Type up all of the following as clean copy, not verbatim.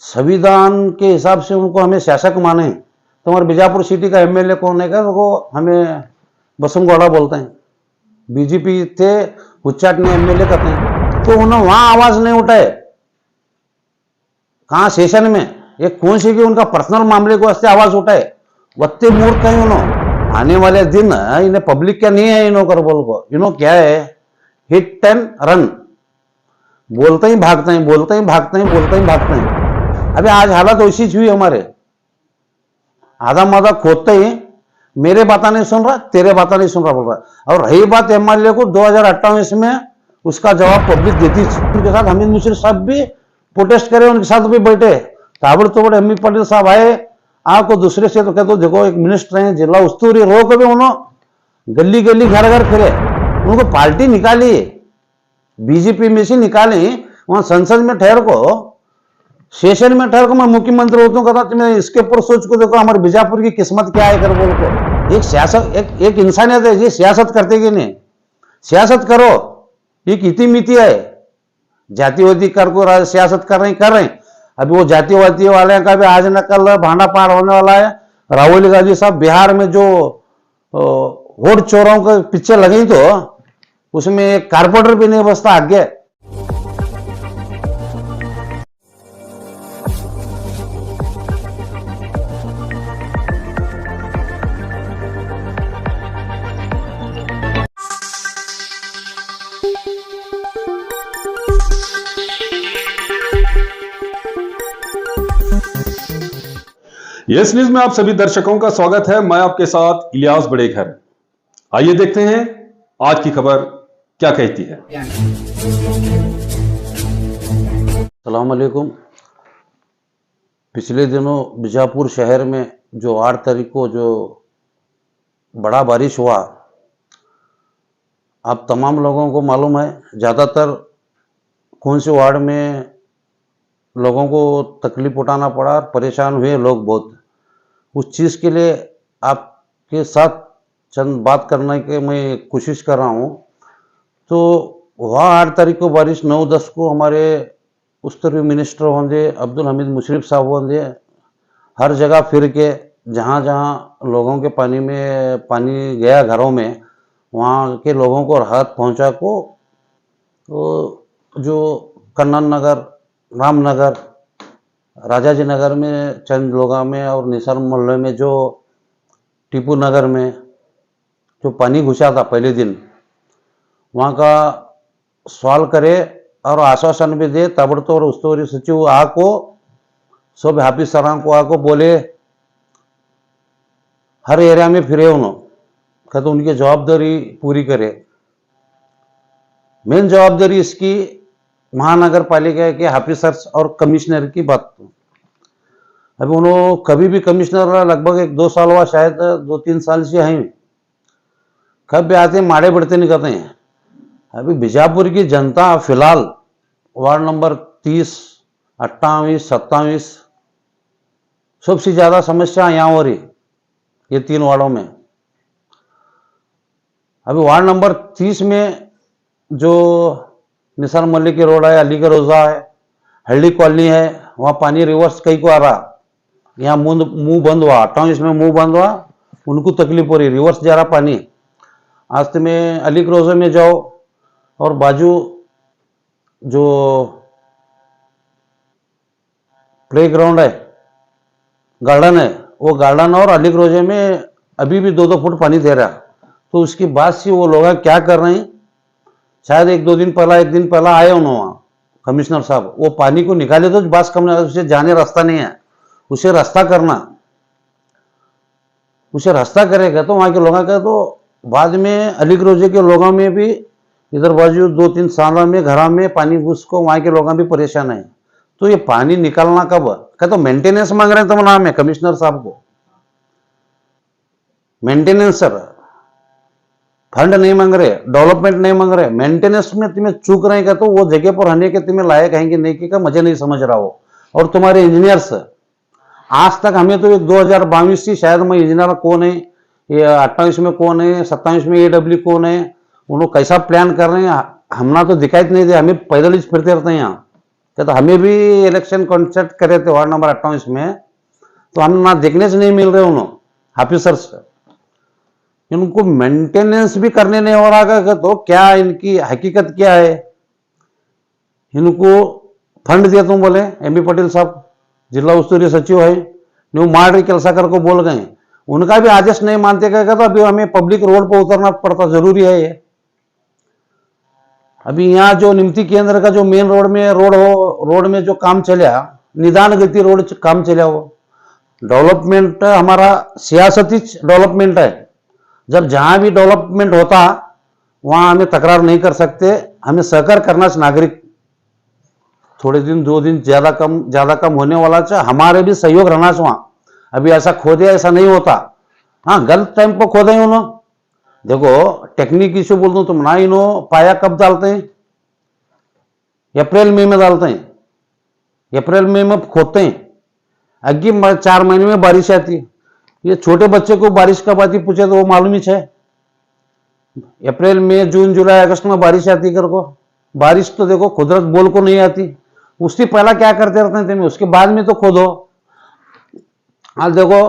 संविधान के हिसाब से उनको हमें शासक माने। तो हमारे बीजापुर सिटी का एमएलए कौन है, वो हमें बसमगौड़ा बोलते हैं। बीजेपी थे, उच्चाट ने एमएलए कहते हैं। तो उन्होंने वहां आवाज नहीं उठाए। कहा सेशन में एक कौन सी भी उनका पर्सनल मामले को वास्ते आवाज उठाए। वत्ते मूर्ख कहीं उन्होंने आने वाले दिन इन्हें पब्लिक क्या नहीं है इन्हों कर बोल को। इन्हों क्या है, हिट एंड रन, बोलते ही भागते हैं, बोलते ही भागते हैं, बोलते ही भागते हैं। अभी आज हालत वैसी हुई हमारे, आधा माधा खोदते ही मेरे बातें नहीं सुन रहा, तेरे बातें नहीं सुन रहा बोल रहा। और रही बात एमएलए को 2028 में उसका जवाब पब्लिक देती। उनके साथ हमीद मुशीर साहब भी प्रोटेस्ट करे, उनके साथ भी बैठे। ताबड़तोड़ एम पटेल साहब आए, आपको दूसरे से तो कहते देखो एक मिनिस्टर है, जिला उस्तूरी रोक भी उन्होंने गली गली घर घर फिरे, उनको पार्टी निकाली, बीजेपी में से निकाली। वहां संसद में ठहर को, सेशन में ठहर को मैं मुख्यमंत्री होता हूँ, कहता मैं इसके ऊपर सोच को देखो हमारे बीजापुर की किस्मत क्या है कर बोल को। एक सियासत, एक इंसानियत है, ये सियासत करते कि नहीं? सियासत करो, ये कितनी मिति है। जातिवादी कर को सियासत कर रहे हैं। अभी वो जातिवादी वाले का भी आज न कल भांडा पार होने वाला है। राहुल गांधी साहब बिहार में जो वोट चोरों के पीछे लगे तो उसमें एक कारपोरेटर भी नहीं बसता आगे। यस न्यूज में आप सभी दर्शकों का स्वागत है। मैं आपके साथ इलियास बड़ेखर। आइए देखते हैं आज की खबर क्या कहती है। अस्सलाम वालेकुम। पिछले दिनों बीजापुर शहर में जो 8 तारीख को जो बड़ा बारिश हुआ, आप तमाम लोगों को मालूम है। ज़्यादातर कौन से वार्ड में लोगों को तकलीफ उठाना पड़ा, परेशान हुए लोग बहुत। उस चीज़ के लिए आपके साथ चंद बात करने के मैं कोशिश कर रहा हूँ। तो वहाँ 8 तारीख को बारिश 9-10 को हमारे उत्तरी मिनिस्टर होंगे अब्दुल हमीद मुशर्रफ साहब होंगे, हर जगह फिर के जहाँ जहाँ लोगों के पानी गया घरों में, वहाँ के लोगों को राहत पहुँचा को। तो जो कन्नन नगर, रामनगर, राजाजी नगर में चंद लोगों में और निसार मोहल्ले में जो टीपू नगर में जो पानी घुसा था पहले दिन, वहाँ का सवाल करे और आश्वासन भी दे। ताबड़तोड़ उस्तुवारी सचिव आको सब हाफिज सरां को आको बोले, हर एरिया में फिरे उन्होंने, तो उनकी जवाबदारी पूरी करे। मेन जवाबदारी इसकी महानगर पालिका के ऑफिसर्स और कमिश्नर की बात। अभी उन्होंने कभी भी कमिश्नर लगभग 1-2 साल हुआ, शायद 2-3 साल से हैं, कब भी आते माड़े बढ़ते नहीं करते हैं। अभी बीजापुर की जनता फिलहाल वार्ड नंबर 30, 28, 27 सबसे ज़्यादा समस्या यहाँ हो रही, ये 3 वार्डों में। अभी वार्ड नंबर 30 में जो निसार मल्लिक की रोड है, अली का रोजा है, हल्दी कॉलोनी है, वहाँ पानी रिवर्स कई को आ रहा। यहाँ मुंह बंद हुआ, 28 में मुंह बंद हुआ, उनको तकलीफ हो रही, रिवर्स जा रहा पानी। आज में अली के रोजे में जाओ और बाजू जो प्ले ग्राउंड है, गार्डन है, वो गार्डन और अली के रोजे में अभी भी 2-2 फुट पानी दे रहा। तो उसके बाद से वो लोग क्या कर रहे हैं, शायद 1 दिन पहला आए उन्होंने कमिश्नर साहब, वो पानी को निकाले तो बस कम, उसे जाने रास्ता नहीं है, उसे रास्ता करना, उसे रास्ता करेगा तो वहाँ के लोगों का। तो बाद में अली रोजे के लोगों में भी इधर बाजू 2-3 सालों में घरों में पानी घुस को वहाँ के लोग भी परेशान है। तो ये पानी निकालना कब, क्या तो मेंटेनेंस मांग रहे हैं तुम नाम है कमिश्नर साहब को, मेंटेनेंस सर, फंड नहीं मांग रहे, डेवलपमेंट नहीं मांग रहे, मेंटेनेंस में तुम्हें चूक रहे हैं। तो वो जगह पर रहने के तुम्हें लायक है कि नहीं कि का मुझे नहीं समझ रहा हो। और तुम्हारे इंजीनियर्स आज तक हमें तो 2022 से शायद मैं इंजीनियर कौन है, ये 28 में कौन है, 27 में AW कौन है, उन्होंने कैसा प्लान कर रहे हैं हमना तो दिखाई नहीं दे। हमें पैदल ही फिरते रहते हैं यहाँ, क्या तो हमें भी इलेक्शन कॉन्टेस्ट करे थे वार्ड नंबर 28 में, तो हम ना देखने से नहीं मिल रहे उन्होंने ऑफिसर्स, इनको मेंटेनेंस भी करने नहीं हो रहा है। तो क्या इनकी हकीकत क्या है? इनको फंड दिया तुम बोले एमबी पटेल साहब जिला उस्तुवारी सचिव है, न्यू मार्डी केलसाकर को बोल गए, उनका भी आदेश नहीं मानते गए तो अभी हमें पब्लिक रोड पर उतरना पड़ता, जरूरी है ये। अभी यहाँ जो निमती केंद्र का जो मेन रोड में जो काम चला, निदान गति रोड काम चला, वो डेवलपमेंट हमारा सियासती डेवलपमेंट है। जब जहां भी डेवलपमेंट होता वहां हमें तकरार नहीं कर सकते, हमें सहकार करना चाहिए। नागरिक थोड़े दिन 2 दिन ज्यादा कम होने वाला चाहिए, हमारे भी सहयोग रहना चाहिए। अभी ऐसा खोदे, ऐसा नहीं होता। हाँ, गलत टाइम पर खोदे उन्होंने। देखो टेक्निक इश्यू बोल दूं तुम ना, इन्हों पाया कब डालते हैं? अप्रैल मई में डालते हैं, अप्रैल मई में खोदते हैं। अग्गी 4 महीने में बारिश आती है। ये छोटे बच्चे को बारिश कब आती पूछे तो वो मालूम ही है। अप्रैल मई जून जुलाई अगस्त में बारिश आती कर को। बारिश तो देखो कुदरत बोल को नहीं आती, उससे पहला क्या करते रहते हैं, उसके बाद में तो खोदो। आज देखो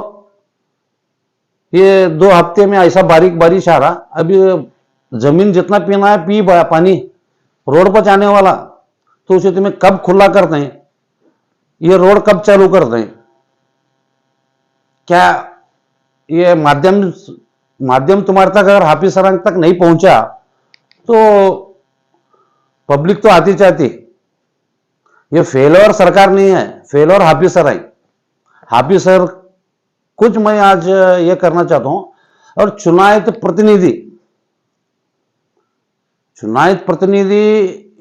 ये 2 हफ्ते में ऐसा बारीक बारिश आ रहा, अभी जमीन जितना पीना है पी पानी रोड पर जाने वाला, तो उसे तुम्हें कब खुला करते हैं, ये रोड कब चालू करते हैं? क्या ये माध्यम तुम्हारे तक अगर ऑफिसर तक नहीं पहुंचा तो पब्लिक तो आती चाहती। ये फेलोर सरकार नहीं है, फेलोर ऑफिसर है। ऑफिसर कुछ मैं आज ये करना चाहता हूं, और चुनायित प्रतिनिधि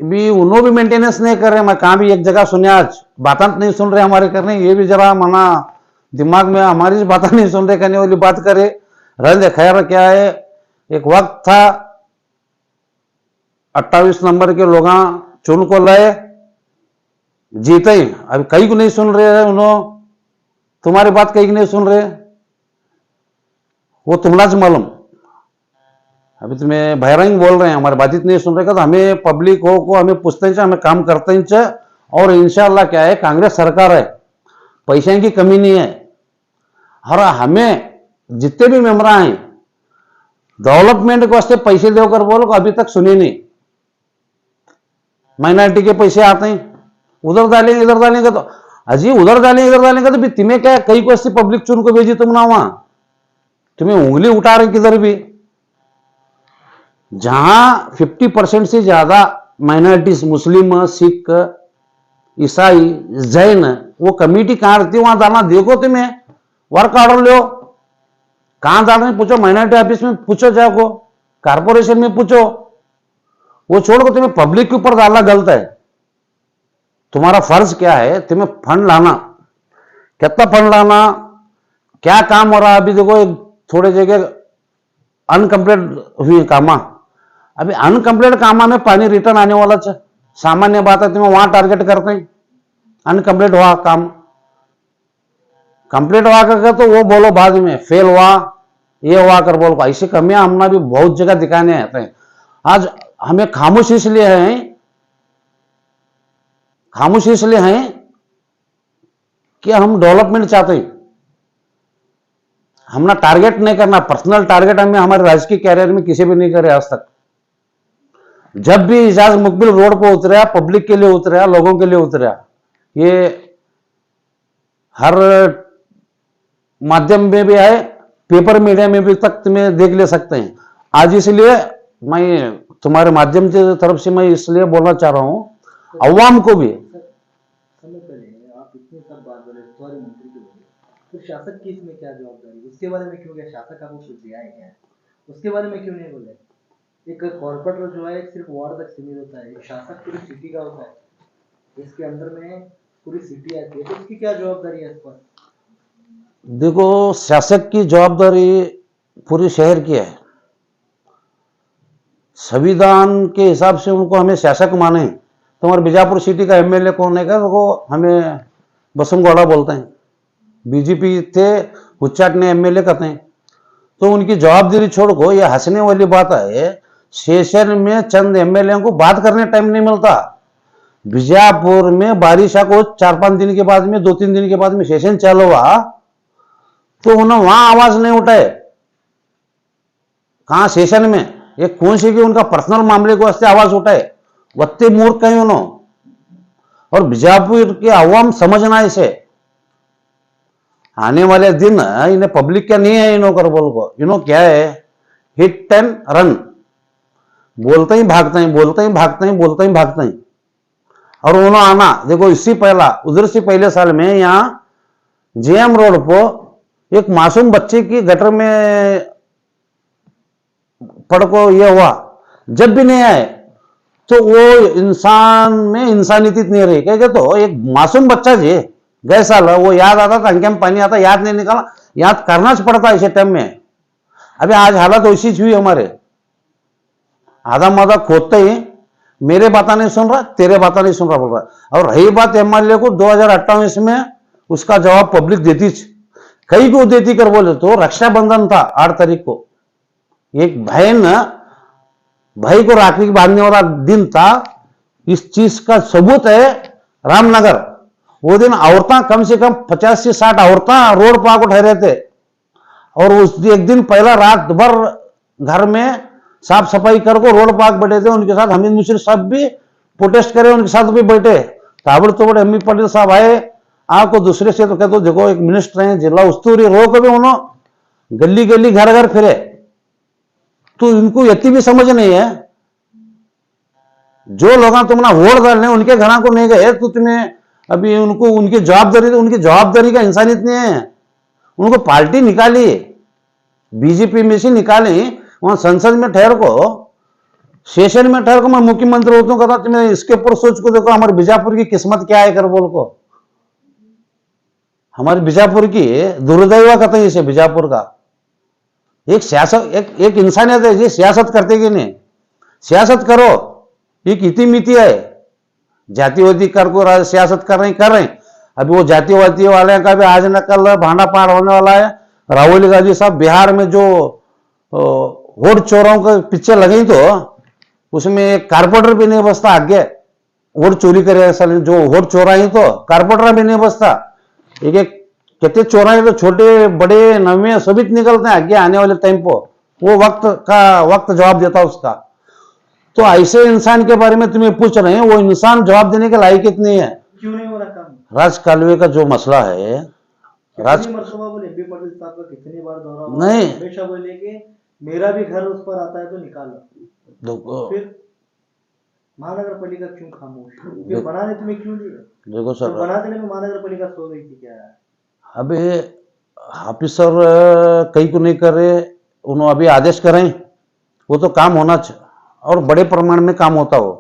भी उन्होंने भी मेंटेनेंस नहीं कर रहे। मैं कहां भी एक जगह सुने, आज बात नहीं सुन रहे हमारे करने, ये भी जरा मना दिमाग में हमारी बात नहीं सुन रहे, करने वाली बात करे। रह खैर क्या है, एक वक्त था 28 नंबर के लोग चुन को लाए, जीते ही। अभी कई को नहीं सुन रहे हैं, उन्होंने तुम्हारी बात कहीं नहीं सुन रहे, वो तुम्हारा मालूम। अभी तुम्हें बहरंग बोल रहे हैं, हमारी बातचीत नहीं सुन रहे का, तो हमें पब्लिक को हमें पूछते हैं, हमें काम करते हैं। और इंशाल्लाह क्या है, कांग्रेस सरकार है, पैसे की कमी नहीं है। और हमें जितने भी मेंबर हैं डेवलपमेंट के वास्ते पैसे देकर बोलो, अभी तक सुने नहीं। माइनॉरिटी के पैसे आते हैं, उधर डालेंगे इधर डालेंगे, तो अजी उधर डालेंगे इधर डालेंगे, तो तुम्हें क्या कई को पब्लिक चुन को भेजी तुम ना, वहां तुम्हें उंगली उठा रहे किधर भी। जहां 50% से ज्यादा माइनॉरिटीज, मुस्लिम, सिख, ईसाई, जैन, वो कमेटी कहां रहती है वहां डालना। देखो तुम्हें वर्क ऑर्डर लो, कहां डालना पूछो, माइनॉरिटी ऑफिस में पूछो, जाओ कारपोरेशन में पूछो। वो छोड़कर तुम्हें पब्लिक के ऊपर डालना गलत है। तुम्हारा फर्ज क्या है, तुम्हें फंड लाना, कितना फंड लाना, क्या काम हो रहा है। अभी देखो थोड़े जगह अनकम्प्लीट हुई कामा, अभी अनकम्प्लीट कामा में पानी रिटर्न आने वाला है, सामान्य बात है। तुम्हें वहां टारगेट करते हैं, अनकम्प्लीट हुआ काम, कंप्लीट हुआ करके तो वो बोलो बाद में फेल हुआ, ये हुआ कर बोलो। ऐसी कमियां हमने भी बहुत जगह दिखाने आते हैं। आज हमें खामोश इसलिए हैं कि हम डेवलपमेंट चाहते हैं। हमने टारगेट नहीं करना, पर्सनल टारगेट हमें हमारे राजकीय कैरियर में किसी भी नहीं करे आज तक। जब भी इजाज मुकबिल रोड पर उतरा, पब्लिक के लिए उतरा, लोगों के लिए उतरा, ये हर माध्यम में भी है, पेपर मीडिया में भी तक तुम्हें देख ले सकते हैं। आज इसलिए मैं तुम्हारे माध्यम की तरफ से मैं इसलिए बोलना चाह रहा हूं अवाम को भी। समय पहले आप इतने सब बात बोले, सॉरी मंत्री के बोले, तो शासक की इसमें क्या जवाबदारी, उसके बारे में क्यों गया, शासक आपको कुछ दिया है क्या, उसके बारे में क्यों नहीं बोले। एक कॉर्पोरेटर जो है सिर्फ वार्ड तक सीमित होता है, एक शासक पूरी सिटी का होता है, इसके अंदर में पूरी सिटी आती है, तो इसकी क्या जवाबदारी है इस पर। देखो शासक की जवाबदारी पूरे शहर की है। संविधान के हिसाब से उनको हमें शासक माने। तो हमारे बीजापुर सिटी का एमएलए कौन है का, वो हमें बसमगौड़ा बोलते हैं, बीजेपी थे, हुच्चाट ने एमएलए कहते हैं। तो उनकी जवाबदारी छोड़ को, ये हंसने वाली बात है, सेशन में चंद एमएलए को बात करने टाइम नहीं मिलता। बीजापुर में बारिश को 4-5 दिन के बाद में 2-3 दिन के बाद में सेशन चालू हुआ तो उन्होंने वहां आवाज नहीं उठाए। कहा सेशन में एक कौन सी की उनका पर्सनल मामले को वास्ते आवाज उठाए, वत्ते मूर्ख कहीं उन्होंने। और बीजापुर के अवाम समझना इसे, आने वाले दिन इन्हें पब्लिक क्या नहीं है इन्हों कर बोल को, इन्हों क्या है, हिट एंड रन, बोलते ही भागते हैं, बोलते ही भागते हैं, बोलते ही भागते हैं। और उन्होंने आना देखो, इससे पहला उधर से पहले साल में यहाँ जेएम रोड पर एक मासूम बच्चे की गटर में पड़ को यह हुआ, जब भी नहीं आए तो वो इंसान में इंसानियत नहीं रही। क्या तो एक मासूम बच्चा जी गए साल वो याद आता था, अंके में पानी आता, याद नहीं निकाला, याद करना पड़ता इसे टाइम में। अभी आज हालत वैसी हुई हमारे, आधा मादा खोदते ही मेरे बात नहीं सुन रहा, तेरे बात नहीं सुन रहा बोल रहा। और रही बात एमएलए को 2028 में उसका जवाब पब्लिक देती, कई को देती कर बोले तो रक्षाबंधन था 8 तारीख को, एक बहन भाई को राखी बांधने वाला दिन था। इस चीज का सबूत है रामनगर, वो दिन औरतें कम से कम 50 से 60 औरतें रोड पर को ठहरे थे। और उस एक दिन पहला रात भर घर में साफ सफाई करके रोड पार्क बैठे थे, उनके साथ हमीद मुशीर साहब भी प्रोटेस्ट करे, उनके साथ भी बैठे। ताबड़तोड़ एमपी पटेल साहब आए, आपको दूसरे से तो कहते देखो एक मिनिस्टर है जिला उस्तूरी रोक भी उन्होंने गली गली घर घर फिरे, तो इनको इतनी भी समझ नहीं है। जो लोग तुमने वोट डालने उनके घर को नहीं गए तो तुम्हें अभी उनको उनकी जवाबदारी का इंसानियत नहीं है। उनको पार्टी निकाली, बीजेपी में से निकाली, वहां संसद में ठहर को, सेशन में ठहर को मैं मुख्यमंत्री होता हूं, कहता तुम्हें इसके ऊपर सोच को देखो हमारे बीजापुर की किस्मत क्या है कर बोल को, हमारे बीजापुर की दुर्दैव कहते हैं इसे बीजापुर का। एक सियासत एक इंसानियत है जी, सियासत करते कि नहीं, सियासत करो, एक इतिमिति है। जातिवादी कर को सियासत कर रहे हैं। अभी वो जातिवादी वाले का भी आज न कल भांडा पार होने वाला है। राहुल गांधी साहब बिहार में जो वोट चोरों के पीछे लगे तो उसमें एक कारपोरेटर भी नहीं बसता आगे, वोट चोरी करे जो वोट चोराई तो कारपोरेटर भी नहीं बसता। एक एक कितने चोराई तो छोटे बड़े नवे सभी निकलते हैं आगे आने वाले टाइम पर, वो वक्त जवाब देता उसका। तो ऐसे इंसान के बारे में तुम्हें पूछ रहे हैं, वो इंसान जवाब देने के लायक कितनी है। क्यों नहीं हो रहा काम? राज कालवे का जो मसला है, राज बोले एमपी पटेल साहब का कितनी बार दौरा हुआ, नहीं हमेशा बोले कि मेरा भी घर उस पर आता है तो निकालो। फिर महानगर पालिका क्यों खामोश, ये बनाने तुम्हें क्यों दिया? देखो सर, तो बना देने में महानगर पालिका सो रही थी क्या है? अभी ऑफिसर कई को नहीं कर रहे, उन्होंने अभी आदेश करें, वो तो काम होना चाहिए और बड़े प्रमाण में काम होता हो।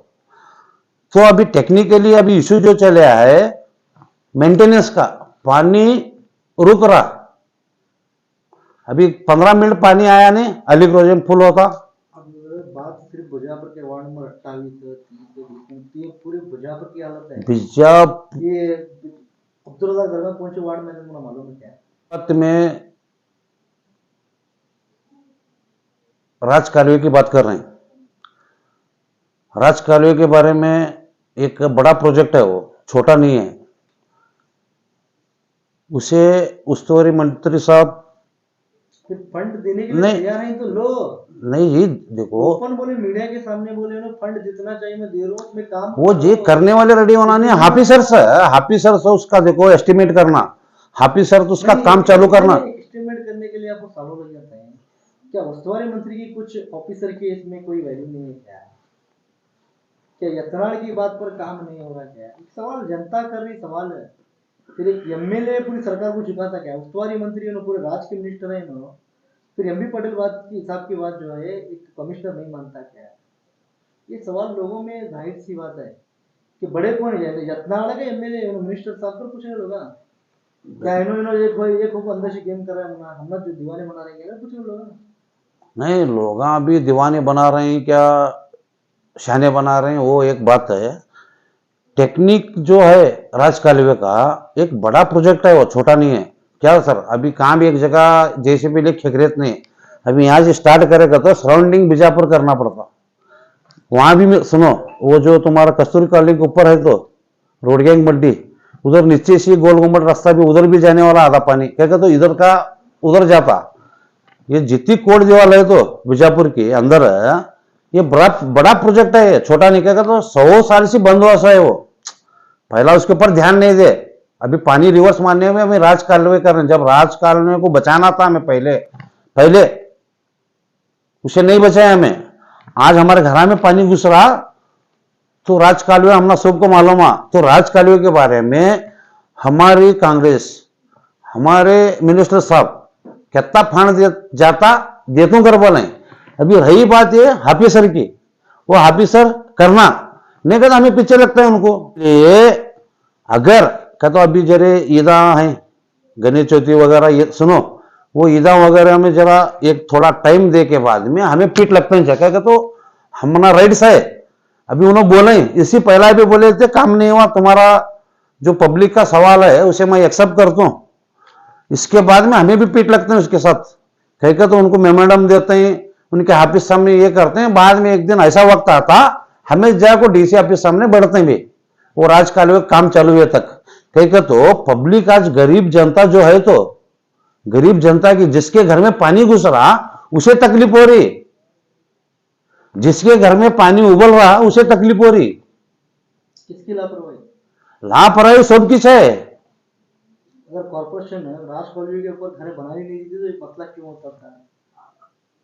तो अभी टेक्निकली अभी इश्यू जो चल रहा है मेंटेनेंस का, पानी रुक रहा, अभी 15 मिनट पानी आया नहीं, अलीगंज में फुल होता। अब बात सिर्फ बीजापुर के वार्ड नंबर 28 पूरे बीजापुर की हालत है। ये अब्दुल्ला दरगाह कौन से वार्ड में है मुझे मालूम है क्या? में राज कालवे की बात कर रहे हैं। राज कालवे के बारे में एक बड़ा प्रोजेक्ट है, वो छोटा नहीं है। उसे उस्तुवारी मंत्री साहब फंड देने के लिए तैयार हैं तो लो। नहीं जी देखो, ओपन बोले मीडिया के सामने बोले ना फंड जितना चाहिए मैं दे रहा हूं, उसमें काम वो जी करने वाले रेडी बनाने हाफिसर से उसका देखो एस्टिमेट करना, हाफिसर तो उसका काम चालू करना। एस्टिमेट करने के लिए आपको सालों लग जाता है। क्या उस्तुवारी मंत्री की कुछ ऑफिसर की इसमें कोई वैल्यू नहीं है क्या? क्या यत्नाड़ की बात पर काम नहीं हो रहा क्या? सवाल जनता कर रही सवाल है। फिर एक एमएलए पूरी सरकार को झुकाता क्या? उस्तुवारी मंत्री पूरे राज्य के मिनिस्टर है ना, फिर एमपी पटेल बात की हिसाब की बात जो है एक कमिश्नर नहीं मानता क्या? ये सवाल लोगों में जाहिर सी बात है कि बड़े कौन है, यत्नाड़ के एमएलए मिनिस्टर साहब तो कुछ नहीं होगा क्या? इन्होंने एक अंदर से गेम कर रहा है, हम जो दीवाने बना रहे हैं कुछ लोग नहीं, लोग अभी दीवाने बना रहे हैं क्या शाने बना रहे हैं, वो एक बात है। टेक्निक जो है राज कालवे का एक बड़ा प्रोजेक्ट है, वो छोटा नहीं है। क्या सर, अभी कहाँ भी एक जगह जेसीबी ले खेकरेत नहीं, अभी यहाँ से स्टार्ट करेगा तो सराउंडिंग बीजापुर करना पड़ता। वहां भी सुनो, वो जो तुम्हारा कस्तूरी कॉलोनी के ऊपर है तो रोड गैंग मड्डी, उधर नीचे से गोल गुम्बद रास्ता भी, उधर भी जाने वाला आधा पानी क्या कहते, तो इधर का उधर जाता। ये जितनी कोट दीवाल है तो बीजापुर के अंदर है, ये बड़ा बड़ा प्रोजेक्ट है, ये छोटा नहीं, क्या कहते तो 100 साल से बंद हुआ सा है वो। पहला उसके ऊपर ध्यान नहीं दे, अभी पानी रिवर्स मारने में हमें राज कालवे कर रहे हैं। जब राज कालवे को बचाना था हमें पहले उसे नहीं बचाया हमें। आज हमारे घर में पानी घुस रहा तो राज कालवे हमने सबको मालूम है। तो राज कालवे के बारे में हमारी कांग्रेस, हमारे मिनिस्टर साहब कितना फंड जाता देतों कर बोले। अभी रही बात ये हाफिसर की, वो हाफिसर करना नहीं कहता, हमें पीछे लगता है उनको। ये अगर कहते अभी जरे ईदा है, गणेश चौथी वगैरह, ये सुनो, वो ईदा वगैरह में जरा एक थोड़ा टाइम दे के बाद में हमें पीठ लगता है क्या तो हमारा राइट्स है। अभी उन्होंने बोले, इसी पहला भी बोले थे काम नहीं हुआ, तुम्हारा जो पब्लिक का सवाल है उसे मैं एक्सेप्ट करता हूं। इसके बाद में हमें भी पीठ लगते हैं उसके साथ, कह तो उनको मेमोरेंडम देते हैं, उनके ऑफिस सामने ये करते हैं। बाद में एक दिन ऐसा वक्त आता हमें जाकर डीसी ऑफिस सामने बढ़ते हैं भी, वो राज कालवे काम चालू हुए तक। कह तो पब्लिक आज गरीब जनता जो है, तो गरीब जनता की जिसके घर में पानी घुस रहा उसे तकलीफ हो रही, जिसके घर में पानी उबल रहा उसे तकलीफ हो रही। किसकी लापरवाही? लापरवाही सब कुछ है। अगर कॉर्पोरेशन राज कॉलोनी के ऊपर घर बना ही नहीं दी तो ये मसला क्यों होता था?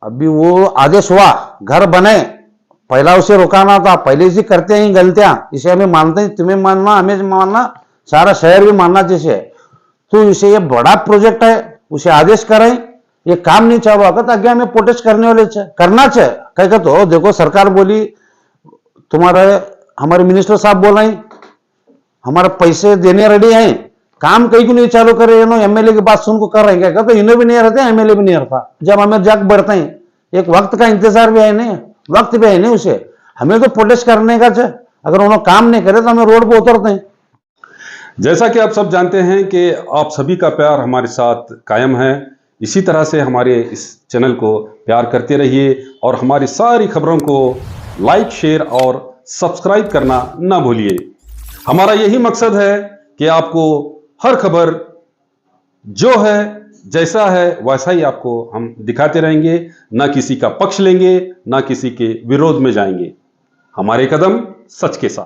अभी वो आदेश हुआ घर बने, पहला उसे रोकाना था। पहले से करते हैं गलतियां, इसे हमें मानते हैं, तुम्हें मानना हमें मानना, सारा शहर भी मानना जैसे। तो इसे ये बड़ा प्रोजेक्ट है, उसे आदेश करें, ये काम नहीं चाह रहा तो आगे हमें प्रोटेस्ट करने वाले करना चाहिए। कह तो देखो सरकार बोली, तुम्हारे हमारे मिनिस्टर साहब बोल रहे हैं हमारे पैसे देने रेडी हैं, काम कहीं को नहीं चालू करे, एमएलए की बात सुन को कर रहे हैं क्या तो इन्हें भी नहीं रहते, एमएलए भी नहीं रहता। जब हमें जग बढ़ते हैं, एक वक्त का इंतजार भी है नहीं, वक्त भी है नहीं उसे, हमें तो प्रोटेस्ट करने का चाहिए। अगर उन्होंने काम नहीं करे तो हमें रोड पर उतरते हैं। जैसा कि आप सब जानते हैं कि आप सभी का प्यार हमारे साथ कायम है, इसी तरह से हमारे इस चैनल को प्यार करते रहिए और हमारी सारी खबरों को लाइक, शेयर और सब्सक्राइब करना ना भूलिए। हमारा यही मकसद है कि आपको हर खबर जो है जैसा है वैसा ही आपको हम दिखाते रहेंगे, ना किसी का पक्ष लेंगे, ना किसी के विरोध में जाएंगे। हमारे कदम सच के साथ।